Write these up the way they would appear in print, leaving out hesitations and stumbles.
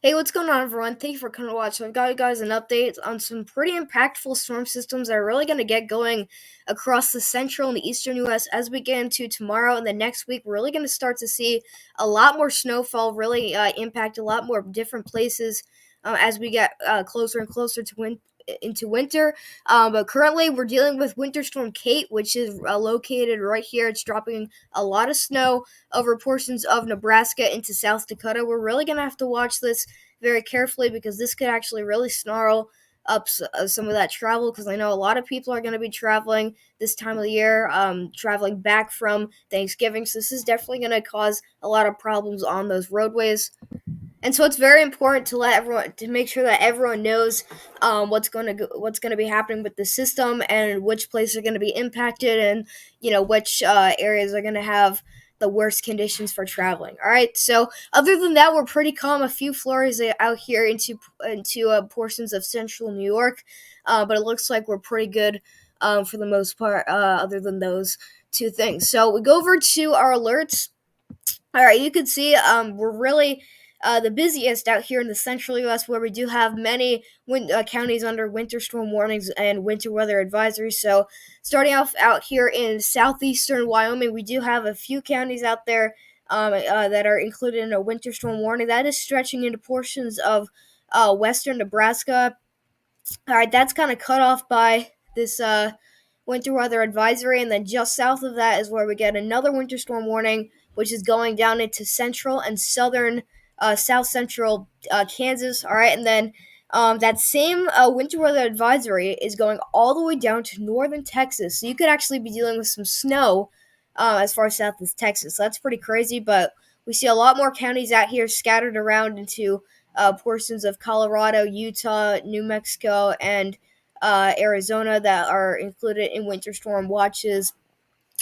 Hey, what's going on, everyone? Thank you for coming to watch. So I've got you guys an update on some pretty impactful storm systems that are really going to get going across the central and the eastern U.S. as we get into tomorrow and the next week. We're really going to start to see a lot more snowfall, really impact a lot more different places as we get closer and closer to into winter. But currently, we're dealing with Winter Storm Cait, which is located right here. It's dropping a lot of snow over portions of Nebraska into South Dakota. We're really going to have to watch this very carefully because this could actually really snarl up some of that travel, because I know a lot of people are going to be traveling this time of the year, traveling back from Thanksgiving. So this is definitely going to cause a lot of problems on those roadways. And so it's very important to let everyone to make sure that everyone knows what's going to be happening with the system and which places are going to be impacted, and which areas are going to have the worst conditions for traveling. All right. So other than that, we're pretty calm. A few flurries out here into portions of central New York, but it looks like we're pretty good for the most part. Other than those two things, so we go over to our alerts. All right, you can see we're really the busiest out here in the central U.S., where we do have many counties under winter storm warnings and winter weather advisories. So, starting off out here in southeastern Wyoming, we do have a few counties out there that are included in a winter storm warning. That is stretching into portions of western Nebraska. All right, that's kind of cut off by this winter weather advisory, and then just south of that is where we get another winter storm warning, which is going down into central and southern, south central Kansas. All right, and then that same winter weather advisory is going all the way down to northern Texas, so you could actually be dealing with some snow as far south as Texas. So that's pretty crazy, but we see a lot more counties out here scattered around into portions of Colorado, Utah, New Mexico, and Arizona that are included in winter storm watches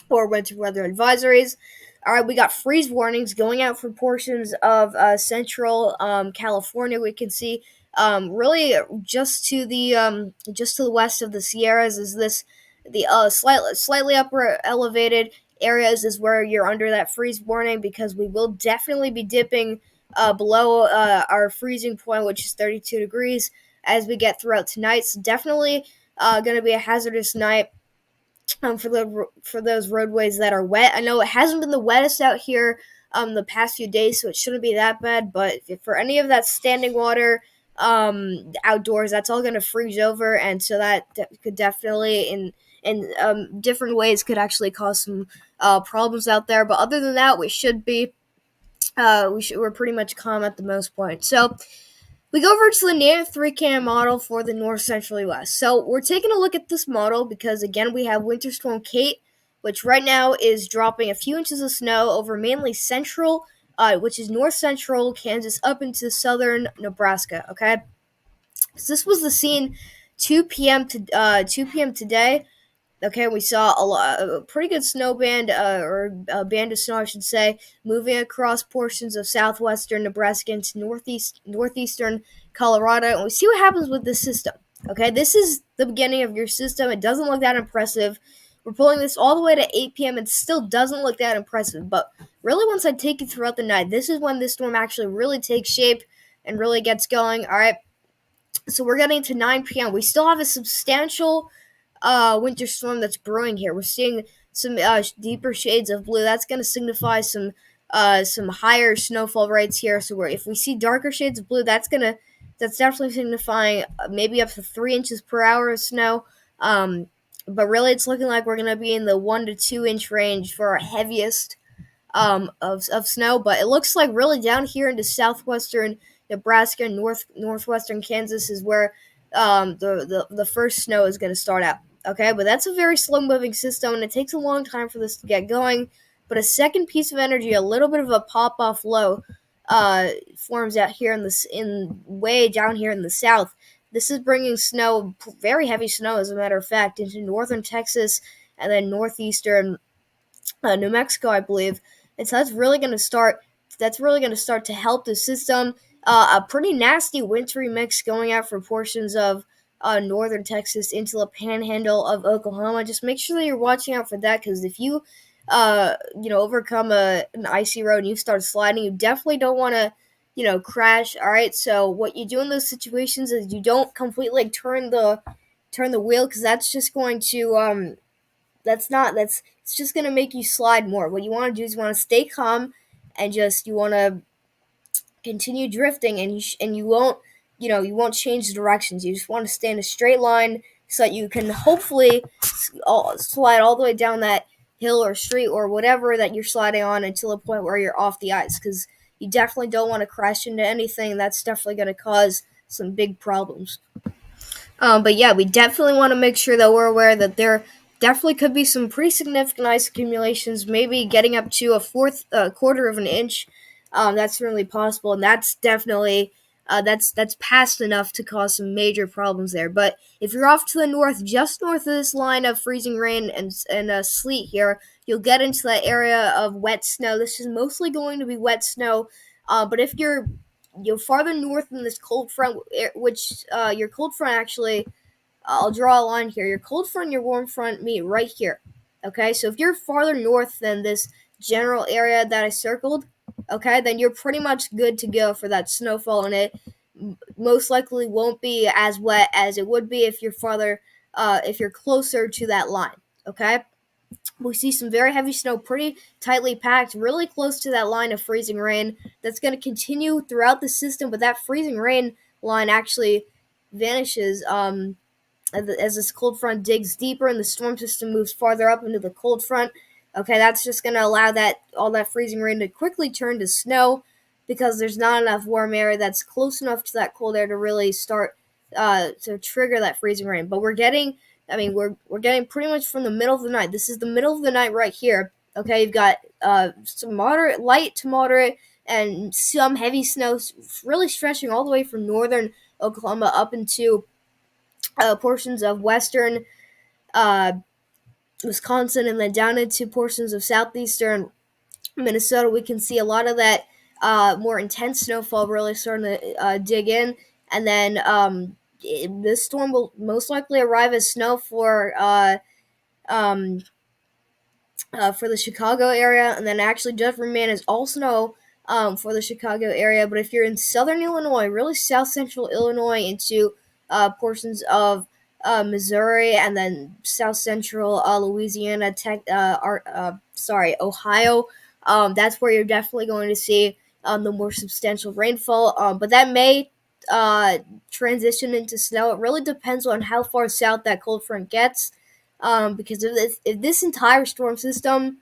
or winter weather advisories. All right, we got freeze warnings going out for portions of central California. We can see really just to the west of the Sierras is this the slightly upper elevated areas is where you're under that freeze warning, because we will definitely be dipping below our freezing point, which is 32 degrees, as we get throughout tonight. So definitely going to be a hazardous night for those roadways that are wet. I know it hasn't been the wettest out here the past few days, so it shouldn't be that bad. But if for any of that standing water outdoors, that's all going to freeze over, and so that could definitely in different ways could actually cause some problems out there. But other than that, we're pretty much calm at the most point. So we go over to the native 3 cam model for the north central U.S. So we're taking a look at this model because, again, we have Winter Storm Cait, which right now is dropping a few inches of snow over mainly central, which is north central Kansas, up into southern Nebraska. Okay, so this was the scene 2 p.m. today. Okay, we saw a pretty good snow band, or a band of snow, I should say, moving across portions of southwestern Nebraska into northeastern Colorado, and we see what happens with this system. Okay, this is the beginning of your system. It doesn't look that impressive. We're pulling this all the way to 8 p.m. It still doesn't look that impressive, but really, once I take you throughout the night, this is when this storm actually really takes shape and really gets going. All right, so we're getting to 9 p.m. We still have a substantial winter storm that's brewing here. We're seeing some deeper shades of blue. That's going to signify some higher snowfall rates here. So if we see darker shades of blue, that's definitely signifying maybe up to 3 inches per hour of snow. But really, it's looking like we're going to be in the 1 to 2 inch range for our heaviest of snow. But it looks like really down here into southwestern Nebraska and northwestern Kansas is where the first snow is going to start out. Okay, but that's a very slow moving system, and it takes a long time for this to get going. But a second piece of energy, a little bit of a pop off low, forms out here in way down here in the south. This is bringing snow, very heavy snow, as a matter of fact, into northern Texas and then northeastern New Mexico, I believe. And so that's really going to start. That's really going to start to help the system. A pretty nasty wintry mix going out for portions of northern Texas into the panhandle of Oklahoma. Just make sure that you're watching out for that, because if you overcome an icy road and you start sliding, you definitely don't want to crash. All right, so what you do in those situations is you don't completely turn the wheel, because that's just going to that's it's just going to make you slide more. What you want to do is you want to stay calm, and just you want to continue drifting, and you won't change the directions. You just want to stay in a straight line so that you can hopefully slide all the way down that hill or street or whatever that you're sliding on until a point where you're off the ice, because you definitely don't want to crash into anything. That's definitely going to cause some big problems. But yeah, we definitely want to make sure that we're aware that there definitely could be some pretty significant ice accumulations, maybe getting up to a quarter of an inch. That's certainly possible, and that's definitely that's past enough to cause some major problems there. But if you're off to the north, just north of this line of freezing rain and sleet here, you'll get into that area of wet snow. This is mostly going to be wet snow. But if you're farther north in this cold front, which your cold front actually, I'll draw a line here. Your cold front and your warm front meet right here. Okay, so if you're farther north than this general area that I circled, okay, then you're pretty much good to go for that snowfall, and it most likely won't be as wet as it would be if you're closer to that line. Okay, we see some very heavy snow, pretty tightly packed, really close to that line of freezing rain. That's going to continue throughout the system, but that freezing rain line actually vanishes as this cold front digs deeper and the storm system moves farther up into the cold front. Okay, that's just going to allow all that freezing rain to quickly turn to snow, because there's not enough warm air that's close enough to that cold air to really start to trigger that freezing rain. But we're getting pretty much from the middle of the night. This is the middle of the night right here. Okay, you've got some moderate, light to moderate, and some heavy snow, really stretching all the way from northern Oklahoma up into portions of western uh, Wisconsin, and then down into portions of southeastern Minnesota. We can see a lot of that more intense snowfall really starting to dig in, and then this storm will most likely arrive as snow um, for the Chicago area, and then actually just remain as all snow for the Chicago area. But if you're in southern Illinois, really south central Illinois, into portions of Missouri, and then south central Louisiana, Ohio, that's where you're definitely going to see the more substantial rainfall. But that may transition into snow. It really depends on how far south that cold front gets. Because if this entire storm system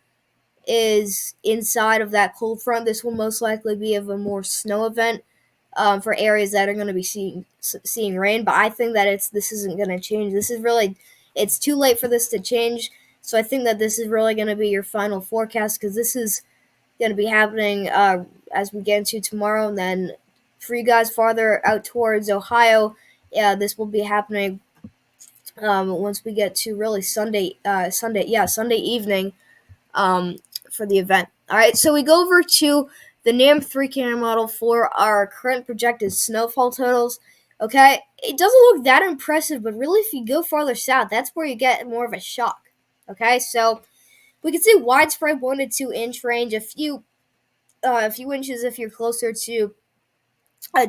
is inside of that cold front, this will most likely be of a more snow event for areas that are going to be seeing rain. But I think that this isn't going to change. It's too late for this to change. So I think that this is really going to be your final forecast, because this is going to be happening as we get into tomorrow. And then for you guys farther out towards Ohio, yeah, this will be happening once we get to really Sunday evening for the event. All right, so we go over to the NAM 3 camera model for our current projected snowfall totals. Okay, it doesn't look that impressive, but really, if you go farther south, that's where you get more of a shock. Okay, so we can see widespread 1 to 2 inch range, a few inches if you're closer to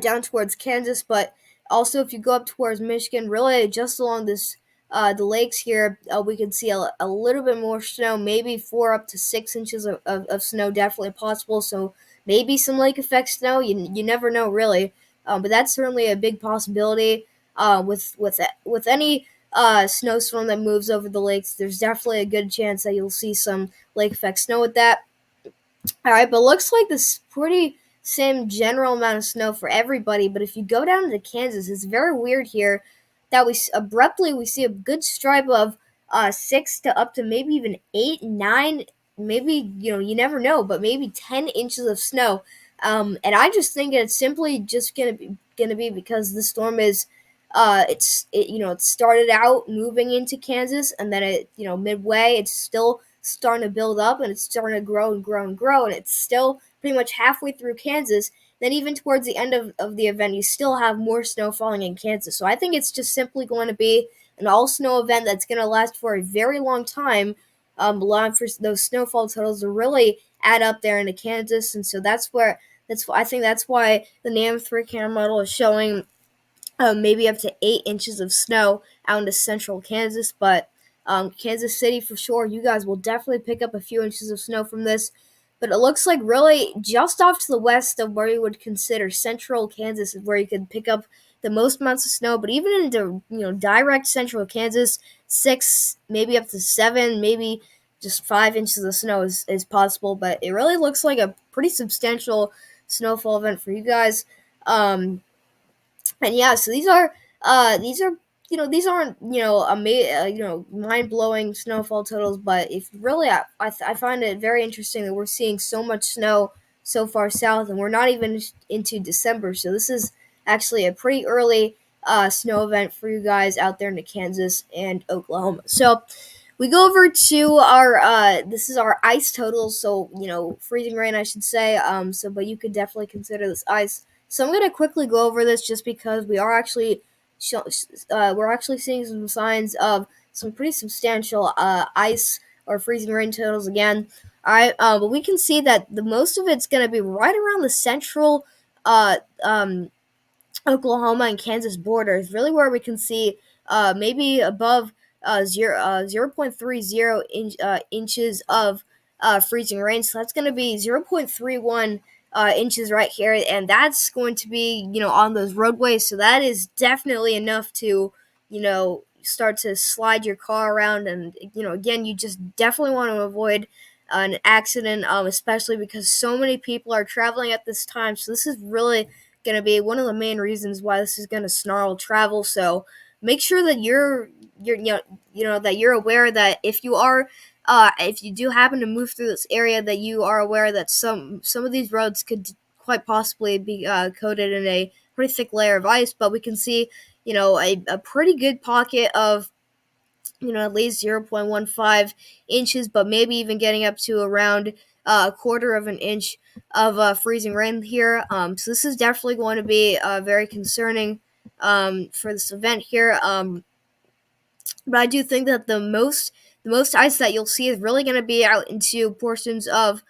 down towards Kansas, but also if you go up towards Michigan, really just along the lakes here, we can see a little bit more snow, maybe 4 up to 6 inches of snow, definitely possible. So maybe some lake effect snow. You never know, really, but that's certainly a big possibility. With any snowstorm that moves over the lakes, there's definitely a good chance that you'll see some lake effect snow with that. All right, but looks like this pretty same general amount of snow for everybody. But if you go down to Kansas, it's very weird here that we see a good stripe of 6 to up to maybe even 8, 9, maybe you never know, but maybe 10 inches of snow. And I just think it's simply just gonna be because the storm is it started out moving into Kansas, and then midway it's still starting to build up, and it's starting to grow and grow and grow, and it's still pretty much halfway through Kansas. Then even towards the end of the event, you still have more snow falling in Kansas. So I think it's just simply going to be an all-snow event that's going to last for a very long time, allowing for those snowfall totals to really add up there into Kansas. And so that's I think that's why the NAM 3 camera model is showing maybe up to 8 inches of snow out into central Kansas. But Kansas City, for sure, you guys will definitely pick up a few inches of snow from this. But it looks like really just off to the west of where you would consider central Kansas is where you could pick up the most amounts of snow. But even into direct central Kansas, 6, maybe up to 7, maybe just 5 inches of snow is possible. But it really looks like a pretty substantial snowfall event for you guys. And yeah, so these are these aren't mind blowing snowfall totals, but if really I find it very interesting that we're seeing so much snow so far south, and we're not even into December, so this is actually a pretty early snow event for you guys out there in Kansas and Oklahoma. So we go over to our this is our ice totals, so freezing rain I should say, but you could definitely consider this ice. So I'm gonna quickly go over this just because we're actually seeing some signs of some pretty substantial ice or freezing rain totals again. All right, but we can see that the most of it's gonna be right around the central uh, um, Oklahoma and Kansas border is really where we can see maybe above 0.30 inches of freezing rain. So that's going to be 0.31 inches right here, and that's going to be on those roadways. So that is definitely enough to start to slide your car around, and again, you just definitely want to avoid an accident, especially because so many people are traveling at this time. So this is really going to be one of the main reasons why this is going to snarl travel. So make sure that you're that you're aware that if you do happen to move through this area, that you are aware that some of these roads could quite possibly be coated in a pretty thick layer of ice. But we can see a pretty good pocket of at least 0.15 inches, but maybe even getting up to around a quarter of an inch of freezing rain here. So this is definitely going to be very concerning for this event here. But I do think that the most ice that you'll see is really going to be out into portions of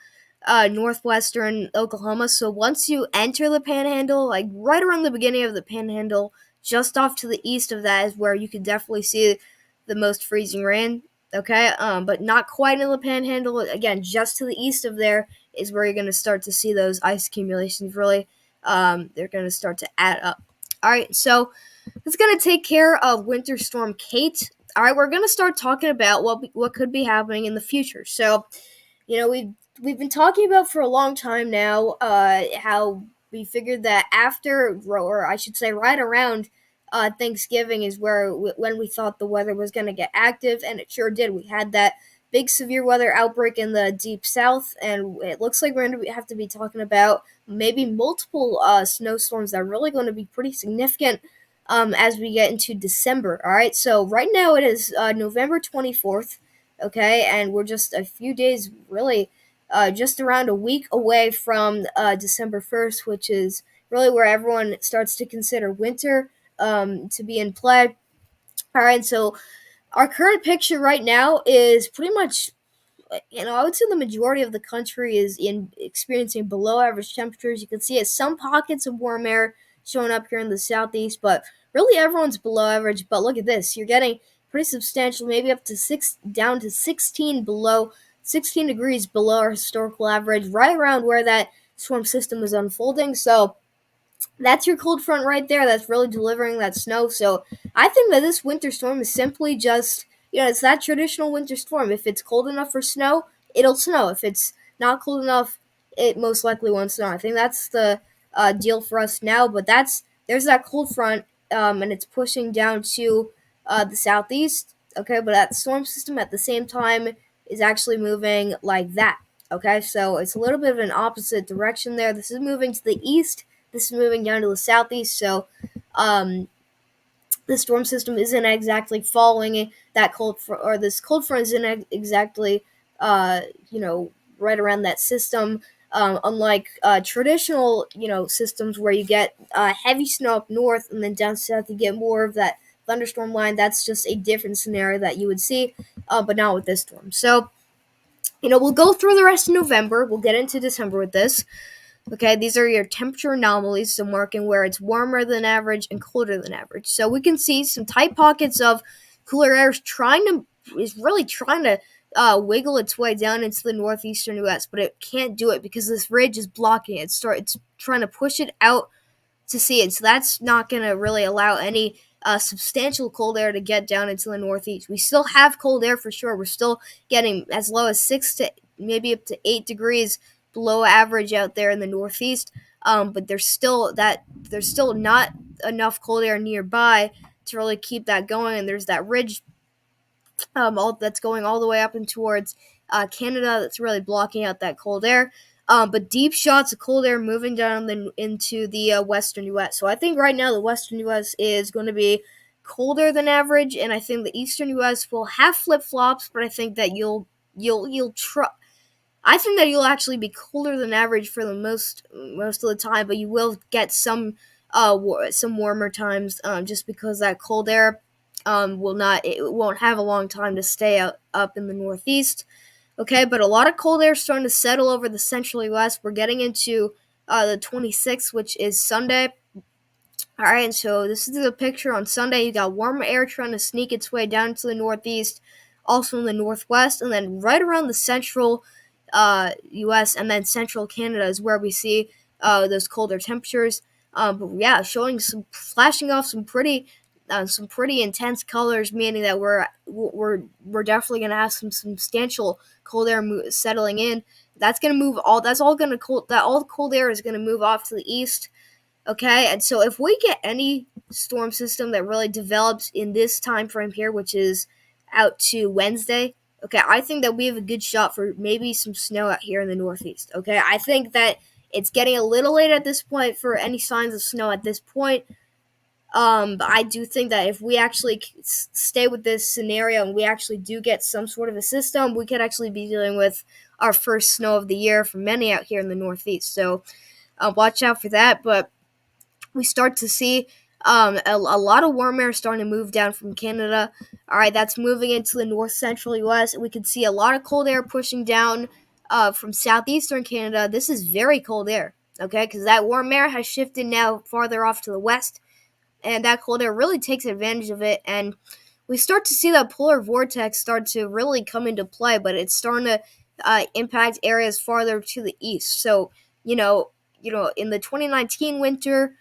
northwestern Oklahoma. So once you enter the Panhandle, like right around the beginning of the Panhandle, just off to the east of that is where you can definitely see the most freezing rain. Okay, but not quite in the Panhandle. Again, just to the east of there is where you're going to start to see those ice accumulations. Really, they're going to start to add up. All right, so it's going to take care of Winter Storm Cait. All right, we're going to start talking about what could be happening in the future. So we've been talking about for a long time now how we figured that after, or I should say right around Thanksgiving is when we thought the weather was going to get active, and it sure did. We had that big severe weather outbreak in the deep south, and it looks like we're going to have to be talking about maybe multiple snowstorms that are really going to be pretty significant as we get into December. All right, so right now it is November 24th, okay, and we're just a few days, really, just around a week away from December 1st, which is really where everyone starts to consider winter to be in play. All right, so our current picture right now is pretty much, I would say the majority of the country is in experiencing below average temperatures. You can see some pockets of warm air showing up here in the southeast, but really everyone's below average. But look at this, you're getting pretty substantial, maybe up to down to 16 degrees below our historical average, right around where that storm system is unfolding. So that's your cold front right there. That's really delivering that snow. So I think that this winter storm is simply just, it's that traditional winter storm. If it's cold enough for snow, it'll snow. If it's not cold enough, it most likely won't snow. I think that's the deal for us now. But there's that cold front, and it's pushing down to the southeast. Okay, but that storm system at the same time is actually moving like that. Okay, so it's a little bit of an opposite direction there. This is moving to the east, this is moving down to the southeast, so um, the storm system isn't exactly following that cold front, or this cold front isn't exactly, uh, you know, right around that system. Unlike traditional, systems where you get heavy snow up north and then down south you get more of that thunderstorm line. That's just a different scenario that you would see, but not with this storm. So, we'll go through the rest of November. We'll get into December with this. Okay, these are your temperature anomalies, so marking where it's warmer than average and colder than average. So we can see some tight pockets of cooler air is really trying to wiggle its way down into the northeastern U.S., but it can't do it because this ridge is blocking it. It's trying to push it out to sea it, so that's not going to really allow any substantial cold air to get down into the northeast. We still have cold air for sure. We're still getting as low as 6 to maybe up to 8 degrees below average out there in the northeast. But there's still not enough cold air nearby to really keep that going. And there's that ridge all that's going all the way up and towards Canada that's really blocking out that cold air. But deep shots of cold air moving down into the western U.S. So I think right now the western U.S. is going to be colder than average, and I think the eastern U.S. will have flip flops. But I think that you'll try. I think that you'll actually be colder than average for the most of the time, but you will get some warmer times just because that cold air it won't have a long time to stay up in the northeast. Okay, but a lot of cold air is starting to settle over the central U.S. We're getting into the 26th, which is Sunday. All right, so this is the picture on Sunday. You got warm air trying to sneak its way down to the northeast, also in the northwest, and then right around the central U.S. and then central Canada is where we see those colder temperatures. But yeah, flashing off some pretty intense colors, meaning that we're definitely gonna have some substantial cold air settling in. That's gonna move all. That's all gonna cold. That all the cold air is gonna move off to the east. Okay, and so if we get any storm system that really develops in this time frame here, which is out to Wednesday, okay, I think that we have a good shot for maybe some snow out here in the northeast. Okay, I think that it's getting a little late at this point for any signs of snow at this point. But I do think that if we actually stay with this scenario and we actually do get some sort of a system, we could actually be dealing with our first snow of the year for many out here in the northeast. So watch out for that. But we start to see a lot of warm air starting to move down from Canada. All right, that's moving into the north central U.S. And we can see a lot of cold air pushing down from southeastern Canada. This is very cold air, okay, because that warm air has shifted now farther off to the west, and that cold air really takes advantage of it. And we start to see that polar vortex start to really come into play, but it's starting to impact areas farther to the east. So, in the 2019 winter,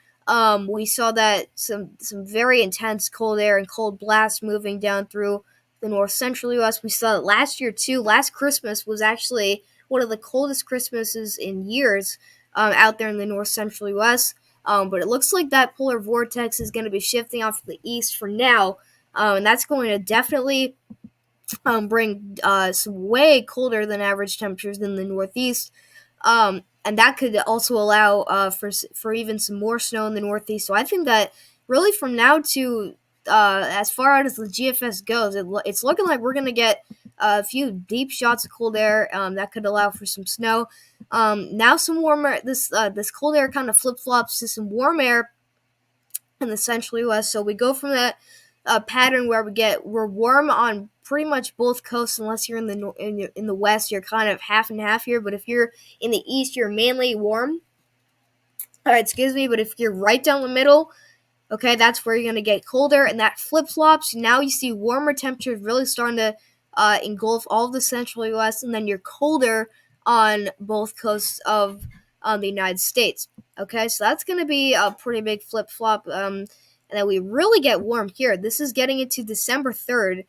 we saw that some very intense cold air and cold blasts moving down through the north central U.S. We saw it last year too. Last Christmas was actually one of the coldest Christmases in years out there in the north central U.S. But it looks like that polar vortex is going to be shifting off to the east for now, and that's going to definitely bring some way colder than average temperatures in the northeast. And that could also allow for even some more snow in the northeast. So I think that really from now to as far out as the GFS goes, it's looking like we're going to get a few deep shots of cold air that could allow for some snow. Now some warmer. This cold air kind of flip flops to some warm air in the central U.S. So we go from that pattern where we're warm on pretty much both coasts, unless you're in the west, you're kind of half and half here. But if you're in the east, you're mainly warm. Excuse me, but if you're right down the middle, okay, that's where you're gonna get colder, and that flip flops. Now you see warmer temperatures really starting to engulf all of the central U.S., and then you're colder on both coasts of the United States. Okay, so that's gonna be a pretty big flip flop. And then we really get warm here. This is getting into December 3rd,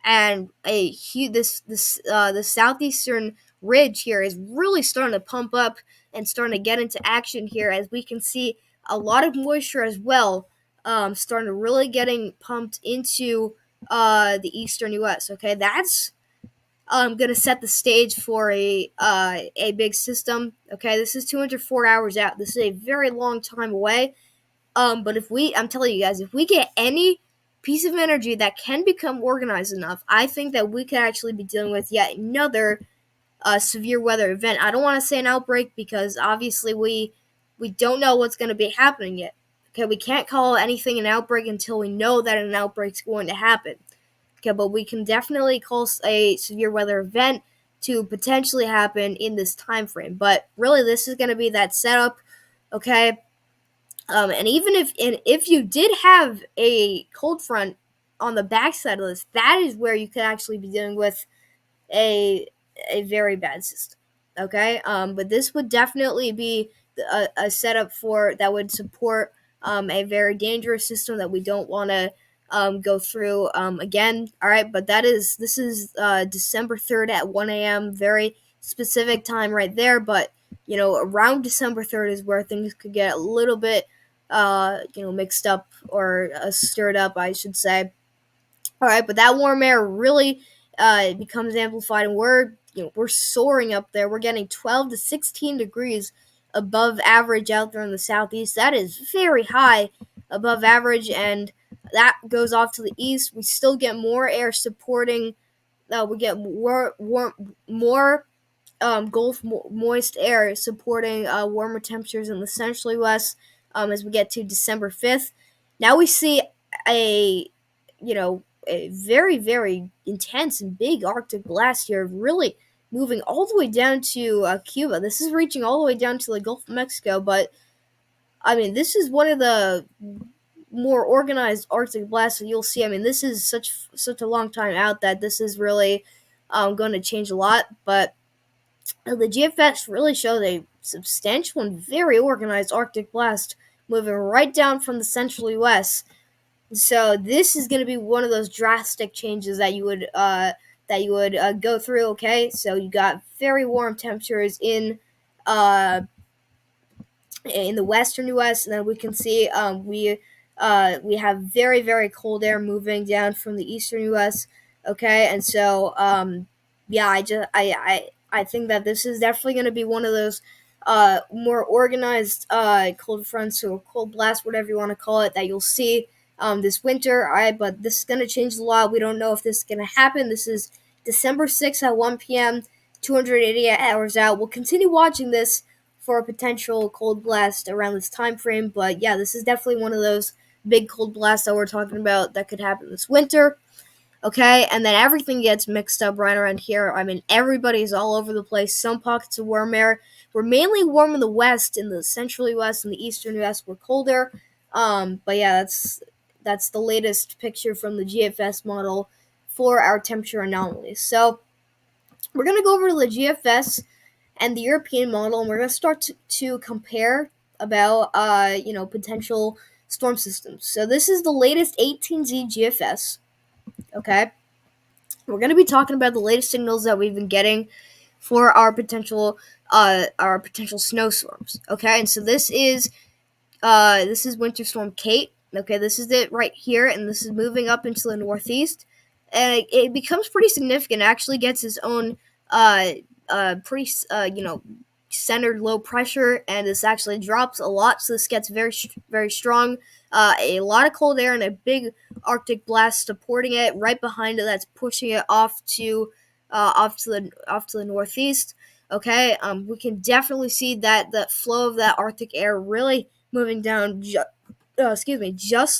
and the southeastern ridge here is really starting to pump up and starting to get into action here, as we can see a lot of moisture as well, starting to really getting pumped into the eastern U.S. Okay, that's going to set the stage for a big system. Okay, this is 204 hours out. This is a very long time away. But I'm telling you guys, if we get any piece of energy that can become organized enough, I think that we could actually be dealing with yet another severe weather event. I don't want to say an outbreak because obviously we don't know what's going to be happening yet. Okay, we can't call anything an outbreak until we know that an outbreak's going to happen. Okay, but we can definitely call a severe weather event to potentially happen in this time frame. But really, this is going to be that setup, okay? And even if you did have a cold front on the backside of this, that is where you could actually be dealing with a a very bad system. Okay, but this would definitely be a setup for that would support a very dangerous system that we don't want to go through again. All right, but this is December 3rd at 1 a.m. Very specific time right there. But around December 3rd is where things could get a little bit mixed up or stirred up, I should say. All right, but that warm air really becomes amplified, and we're soaring up there. We're getting 12 to 16 degrees above average out there in the southeast. That is very high above average, and that goes off to the east. We still get more air supporting. We get more Gulf moist air supporting warmer temperatures in the Central U.S. As we get to December 5th. Now we see a a very, very intense and big Arctic blast here, really moving all the way down to Cuba. This is reaching all the way down to the Gulf of Mexico, but I mean, this is one of the more organized Arctic blasts that you'll see. I mean, this is such a long time out that this is really going to change a lot, but the GFS really shows a substantial and very organized Arctic blast moving right down from the Central U.S. So this is going to be one of those drastic changes that you would go through. Okay, so you got very warm temperatures in the western U.S., and then we can see we have very, very cold air moving down from the eastern U.S. Okay, and so yeah, I think that this is definitely going to be one of those more organized cold fronts or cold blasts, whatever you want to call it, that you'll see this winter. All right, but this is going to change a lot. We don't know if this is going to happen. This is December 6th at 1 p.m., 288 hours out. We'll continue watching this for a potential cold blast around this time frame. But yeah, this is definitely one of those big cold blasts that we're talking about that could happen this winter. Okay, and then everything gets mixed up right around here. I mean, everybody's all over the place. Some pockets of warm air. We're mainly warm in the west, in the central U.S. and the eastern U.S. We're colder. But yeah, that's the latest picture from the GFS model for our temperature anomalies. So we're gonna go over to the GFS and the European model, and we're gonna start to compare about potential storm systems. So this is the latest 18Z GFS. Okay, we're going to be talking about the latest signals that we've been getting for our potential snowstorms. Okay, and so this is Winter Storm Cait. Okay, this is it right here, and this is moving up into the northeast, and it becomes pretty significant. It actually gets its own pretty centered low pressure, and this actually drops a lot. So this gets very very strong. A lot of cold air and a big Arctic blast supporting it right behind it. That's pushing it off to the northeast. Okay, we can definitely see that the flow of that Arctic air really moving down. Just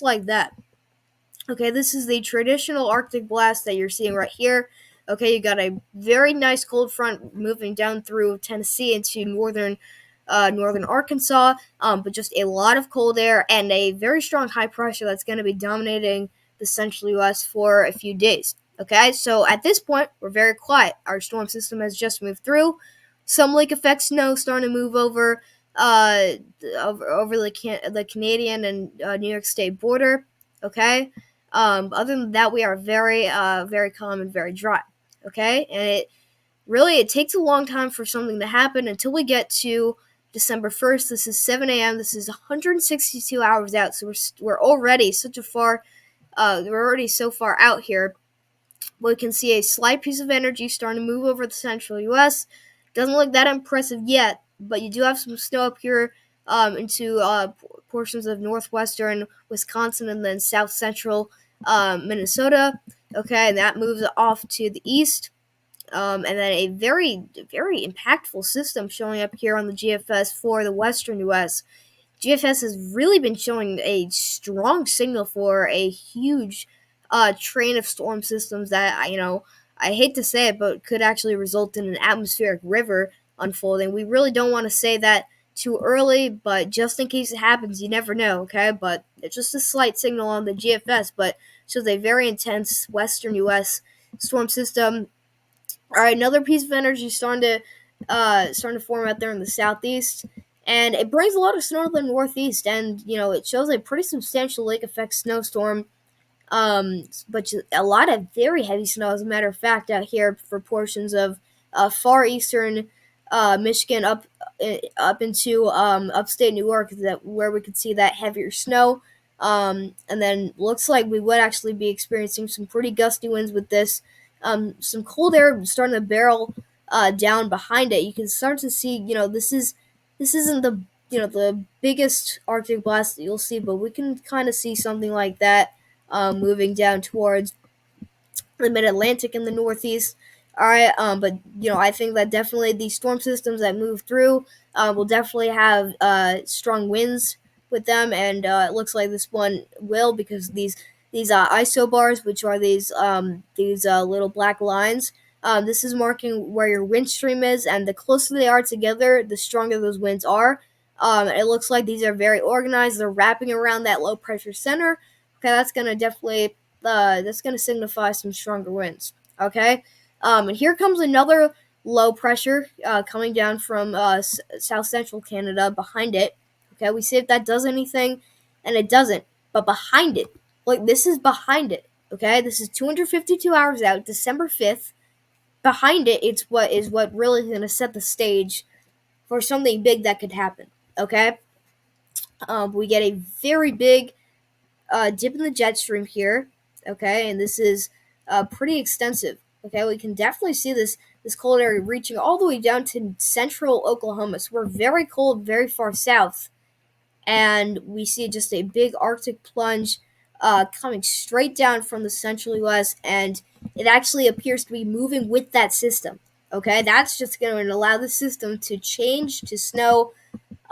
like that. Okay, this is the traditional Arctic blast that you're seeing right here. Okay, you got a very nice cold front moving down through Tennessee into northern Arkansas, but just a lot of cold air and a very strong high pressure that's going to be dominating the central U.S. for a few days. Okay, so at this point, we're very quiet. Our storm system has just moved through. Some lake effect snow starting to move over the Canadian and New York State border. Okay, other than that, we are very very calm and very dry. Okay, and it takes a long time for something to happen until we get to December 1st. This is 7 a.m. This is 162 hours out, so we're already we're already so far out here. We can see a slight piece of energy starting to move over the central U.S. Doesn't look that impressive yet, but you do have some snow up here into portions of northwestern Wisconsin and then south central Minnesota. Okay, and that moves off to the east. And then a very, very impactful system showing up here on the GFS for the western U.S. GFS has really been showing a strong signal for a huge train of storm systems that I hate to say it, but could actually result in an atmospheric river unfolding. We really don't want to say that too early, but just in case it happens, you never know, okay? But it's just a slight signal on the GFS, but shows a very intense western U.S. storm system. All right, another piece of energy starting to form out there in the southeast, and it brings a lot of snow to the northeast, and it shows a pretty substantial lake effect snowstorm, but a lot of very heavy snow, as a matter of fact, out here for portions of far eastern Michigan up into upstate New York, that where we could see that heavier snow. And then looks like we would actually be experiencing some pretty gusty winds with this. Some cold air starting to barrel down behind it. You can start to see, this isn't the biggest Arctic blast that you'll see, but we can kind of see something like that moving down towards the mid-Atlantic in the Northeast. All right, but I think that definitely these storm systems that move through will definitely have strong winds with them, and it looks like this one will, because these isobars, which are these little black lines. This is marking where your wind stream is, and the closer they are together, the stronger those winds are. It looks like these are very organized. They're wrapping around that low pressure center. Okay, that's going to signify some stronger winds. Okay, and here comes another low pressure coming down from south central Canada behind it. Okay, we see if that does anything, and it doesn't. But behind it, like this is behind it. Okay, this is 252 hours out, December 5th. Behind it, it's what really is going to set the stage for something big that could happen. Okay, we get a very big dip in the jet stream here. Okay, and this is pretty extensive. Okay, we can definitely see this cold area reaching all the way down to central Oklahoma. So we're very cold, very far south, and we see just a big Arctic plunge coming straight down from the Central U.S. and it actually appears to be moving with that system. Okay, that's just going to allow the system to change to snow,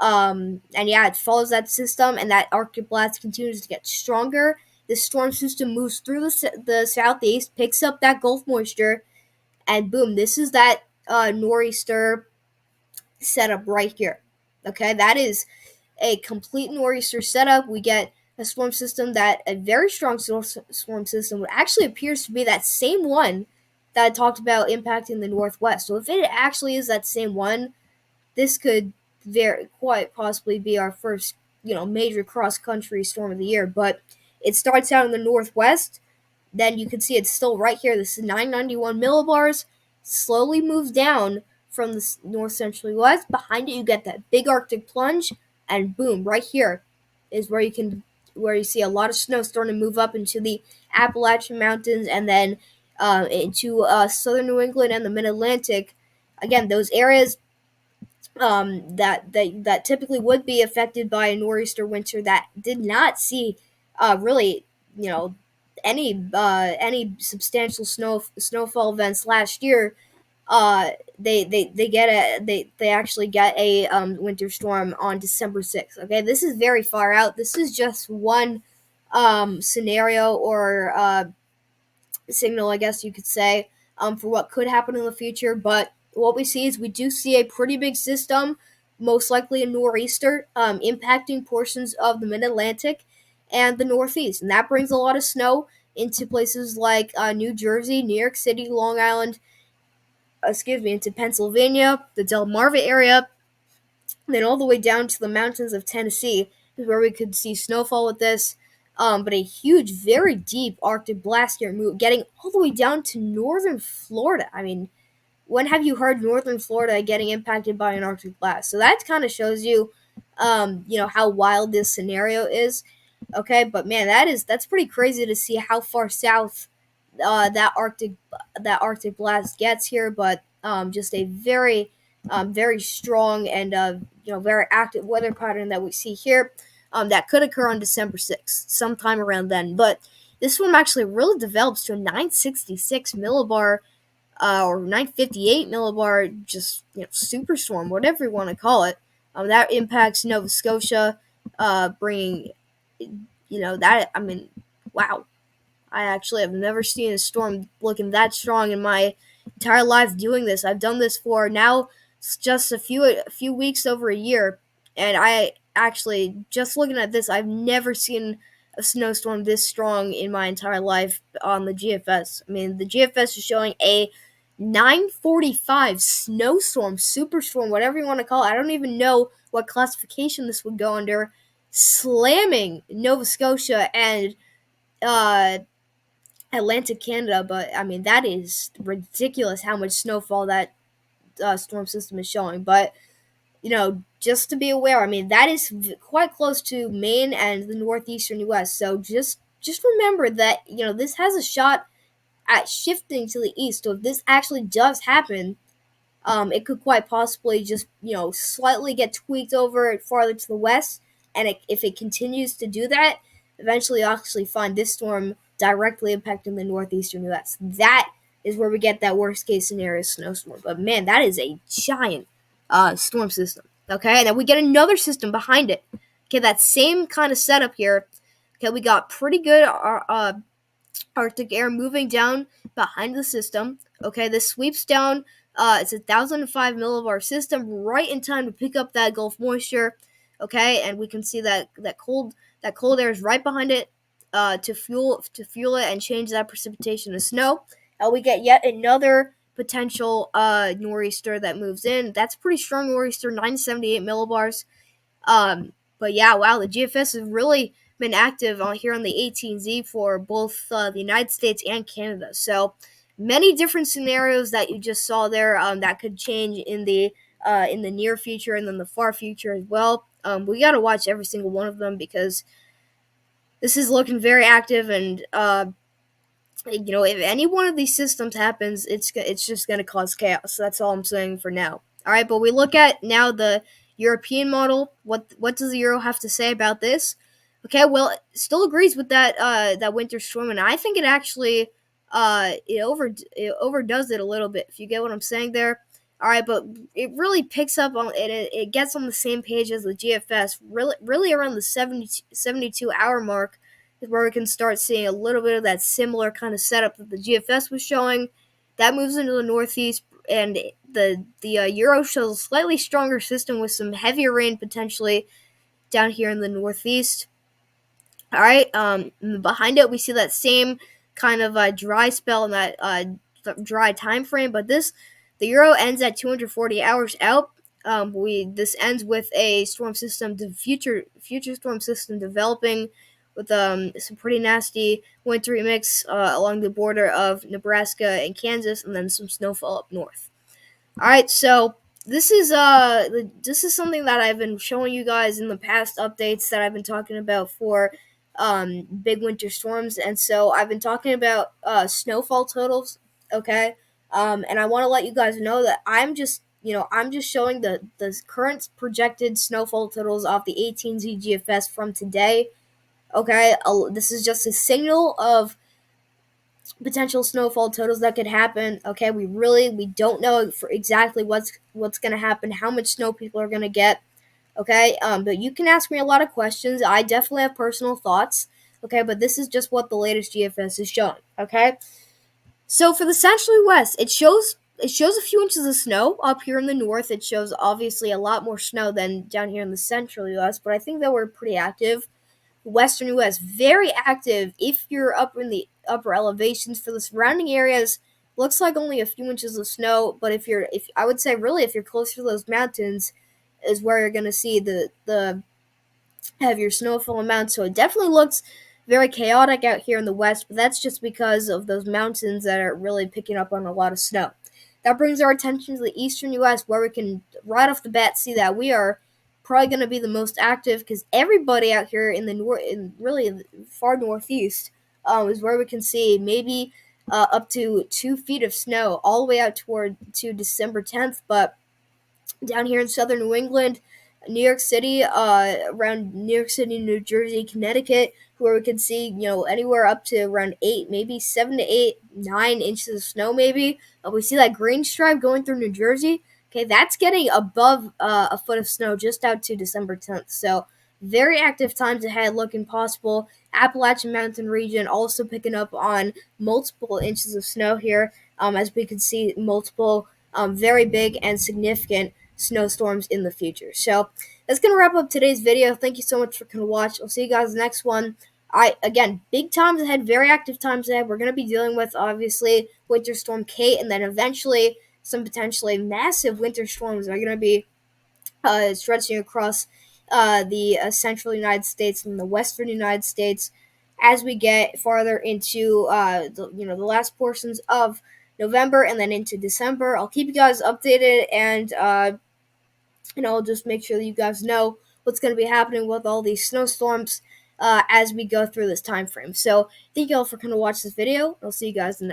and yeah, it follows that system, and that Arctic blast continues to get stronger. The storm system moves through the southeast, picks up that Gulf moisture, and boom, this is that nor'easter setup right here. Okay, that is a complete nor'easter setup. We get a storm system a very strong storm system, what actually appears to be that same one that I talked about impacting the Northwest. So if it actually is that same one, this could very quite possibly be our first, major cross country storm of the year. But it starts out in the Northwest. Then you can see it's still right here. This is 991 millibars. Slowly moves down from the north central U.S. Behind it, you get that big Arctic plunge, and boom, right here is where you see a lot of snow starting to move up into the Appalachian Mountains, and then into southern New England and the Mid Atlantic. Again, those areas that typically would be affected by a nor'easter winter that did not see really any substantial snowfall events last year. They actually get a winter storm on December 6th. Okay, this is very far out. This is just one scenario or signal, I guess you could say, for what could happen in the future. But what we see is we do see a pretty big system, most likely a nor'easter, impacting portions of the mid-Atlantic and the Northeast. And that brings a lot of snow into places like New Jersey, New York City, Long Island, into Pennsylvania, the Delmarva area, and then all the way down to the mountains of Tennessee is where we could see snowfall with this. But a huge, very deep Arctic blast here, getting all the way down to northern Florida. I mean, when have you heard northern Florida getting impacted by an Arctic blast? So that kind of shows you, how wild this scenario is. Okay, but man, that's pretty crazy to see how far south that Arctic blast gets here. But just a very strong and very active weather pattern that we see here. That could occur on December 6th, sometime around then. But this one actually really develops to a 966 millibar or 958 millibar, just superstorm, whatever you want to call it. That impacts Nova Scotia, bringing that. I mean, wow. I actually have never seen a storm looking that strong in my entire life doing this. I've done this for now just a few weeks over a year, and I actually just looking at this, I've never seen a snowstorm this strong in my entire life on the GFS. I mean, the GFS is showing a 945 snowstorm, superstorm, whatever you want to call it. I don't even know what classification this would go under, slamming Nova Scotia and uh, Atlantic Canada. But I mean, that is ridiculous how much snowfall that storm system is showing. But just to be aware, I mean, that is quite close to Maine and the northeastern U.S. So just remember that this has a shot at shifting to the east. So if this actually does happen, it could quite possibly just slightly get tweaked over farther to the west, and if it continues to do that, eventually you'll actually find this storm directly impacting the northeastern U.S. That is where we get that worst case scenario snowstorm. But man, that is a giant storm system. Okay, and then we get another system behind it. Okay, that same kind of setup here. Okay, we got pretty good Arctic air moving down behind the system. Okay, this sweeps down. It's 1,005 millibar system right in time to pick up that Gulf moisture. Okay, and we can see that cold air is right behind it to fuel it and change that precipitation to snow. We get yet another potential nor'easter that moves in. That's pretty strong nor'easter, 978 millibars. But yeah, wow, the GFS has really been active on here on the 18Z for both the United States and Canada. So many different scenarios that you just saw there that could change in the near future and then the far future as well. We got to watch every single one of them because this is looking very active, and if any one of these systems happens, it's just going to cause chaos. That's all I'm saying for now. All right, but we look at now the European model. What does the Euro have to say about this? Okay, well, it still agrees with that winter storm, and I think it actually it overdoes it a little bit. If you get what I'm saying there. All right, but it really picks up on it. It gets on the same page as the GFS. Really around the 72 hour mark is where we can start seeing a little bit of that similar kind of setup that the GFS was showing. That moves into the northeast, and the Euro shows a slightly stronger system with some heavier rain potentially down here in the northeast. All right, behind it we see that same kind of dry spell in that dry time frame, but the Euro ends at 240 hours out. This ends with a storm system, the future storm system developing with some pretty nasty wintry mix along the border of Nebraska and Kansas, and then some snowfall up north. All right, so this is something that I've been showing you guys in the past updates that I've been talking about for big winter storms, and so I've been talking about snowfall totals. Okay, and I want to let you guys know that I'm just showing the current projected snowfall totals off the 18Z GFS from today. Okay, this is just a signal of potential snowfall totals that could happen. Okay, we don't know for exactly what's going to happen, how much snow people are going to get. Okay, but you can ask me a lot of questions. I definitely have personal thoughts. Okay, but this is just what the latest GFS is showing. Okay, so for the Central U.S, it shows a few inches of snow up here in the north. It shows obviously a lot more snow than down here in the Central U.S, but I think that we're pretty active. Western U.S. very active if you're up in the upper elevations. For the surrounding areas, looks like only a few inches of snow. But if I would say really if you're closer to those mountains, is where you're gonna see the heavier snowfall amounts. So it definitely looks very chaotic out here in the west. But that's just because of those mountains that are really picking up on a lot of snow. That brings our attention to the eastern U.S., where we can right off the bat see that we are probably going to be the most active because everybody out here in the really far northeast is where we can see maybe up to 2 feet of snow all the way out to December 10th. But down here in southern New England, New York City, around New York City, New Jersey, Connecticut, where we can see anywhere up to around 8, maybe 7 to 8, 9 inches of snow. Maybe we see that green stripe going through New Jersey. Okay, that's getting above a foot of snow just out to December 10th. So very active times ahead looking possible. Appalachian Mountain region also picking up on multiple inches of snow here, as we can see multiple very big and significant snowstorms in the future. So that's going to wrap up today's video. Thank you so much for coming to watch. I'll see you guys in the next one. Again, big times ahead, very active times ahead. We're going to be dealing with, obviously, Winter Storm Cait, and then eventually some potentially massive winter storms are going to be stretching across the central United States and the western United States as we get farther into the last portions of November and then into December. I'll keep you guys updated, and I'll just make sure that you guys know what's going to be happening with all these snowstorms as we go through this time frame. So thank you all for coming to watch this video. I'll see you guys in the next.